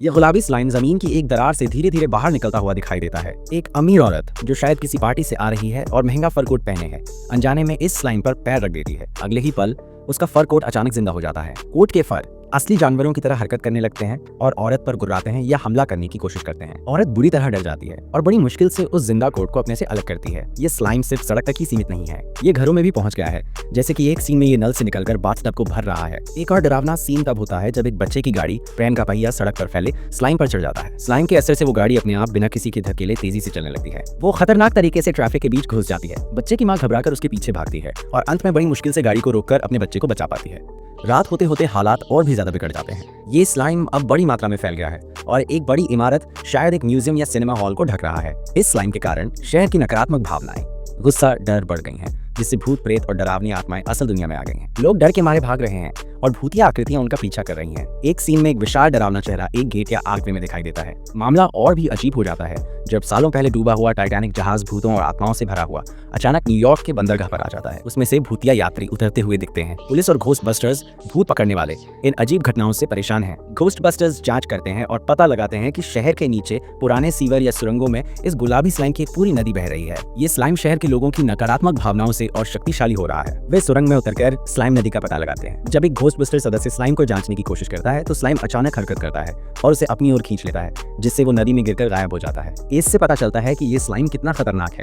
यह गुलाबी स्लाइम जमीन की एक दरार से धीरे धीरे बाहर निकलता हुआ दिखाई देता है। एक अमीर औरत जो शायद किसी पार्टी से आ रही है और महंगा फर कोट पहने है, अनजाने में इस स्लाइम पर पैर रख देती है। अगले ही पल उसका फर कोट अचानक जिंदा हो जाता है। कोट के फर असली जानवरों की तरह हरकत करने लगते हैं और औरत पर गुर्राते हैं या हमला करने की कोशिश करते हैं। औरत बुरी तरह डर जाती है और बड़ी मुश्किल से उस जिंदा कोट को अपने से अलग करती है। ये स्लाइम सिर्फ सड़क तक ही सीमित नहीं है, ये घरों में भी पहुंच गया है। जैसे कि एक सीन में ये नल से निकलकर बाथटब को भर रहा है। एक और डरावना सीन तब होता है जब एक बच्चे की गाड़ी ट्रेन का पहिया सड़क पर फैले स्लाइम पर चढ़ जाता है। स्लाइम के असर से वो गाड़ी अपने आप बिना किसी के धकेले तेजी से चलने लगती है। वो खतरनाक तरीके से ट्रैफिक के बीच घुस जाती है। बच्चे की माँ घबराकर उसके पीछे भागती है और अंत में बड़ी मुश्किल से गाड़ी को रोककर अपने बच्चे को बचा पाती है। रात होते होते हालात और भी ज्यादा बिगड़ जाते हैं। ये स्लाइम अब बड़ी मात्रा में फैल गया है और एक बड़ी इमारत, शायद एक म्यूजियम या सिनेमा हॉल को ढक रहा है। इस स्लाइम के कारण शहर की नकारात्मक भावनाएं, गुस्सा, डर बढ़ गई हैं, जिससे भूत प्रेत और डरावनी आत्माएं असल दुनिया में आ गई हैं। लोग डर के मारे भाग रहे हैं और भूतिया आकृतियां उनका पीछा कर रही हैं। एक सीन में एक विशाल डरावना चेहरा एक गेट या आगवे में दिखाई देता है। मामला और भी अजीब हो जाता है जब सालों पहले डूबा हुआ टाइटैनिक जहाज भूतों और आत्माओं से भरा हुआ अचानक न्यूयॉर्क के बंदरगाह पर आ जाता है। उसमें से भूतिया यात्री उतरते हुए दिखते हैं। पुलिस और घोस्ट बस्टर्स, भूत पकड़ने वाले, इन अजीब घटनाओं से परेशान हैं। घोस्ट बस्टर्स जांच करते हैं और पता लगाते हैं कि शहर के नीचे पुराने सीवर या सुरंगों में इस गुलाबी स्लाइम की एक पूरी नदी बह रही है। ये स्लाइम शहर के लोगों की नकारात्मक भावनाओं से और शक्तिशाली हो रहा है। वे सुरंग में उतरकर स्लाइम नदी का पता लगाते हैं। जब एक घोस्ट बस्टर सदस्य स्लाइम को जांचने की कोशिश करता है तो स्लाइम अचानक हरकत करता है और उसे अपनी ओर खींच लेता है, जिससे वो नदी में गिरकर गायब हो जाता है। इससे पता चलता है कि ये स्लाइम कितना खतरनाक है।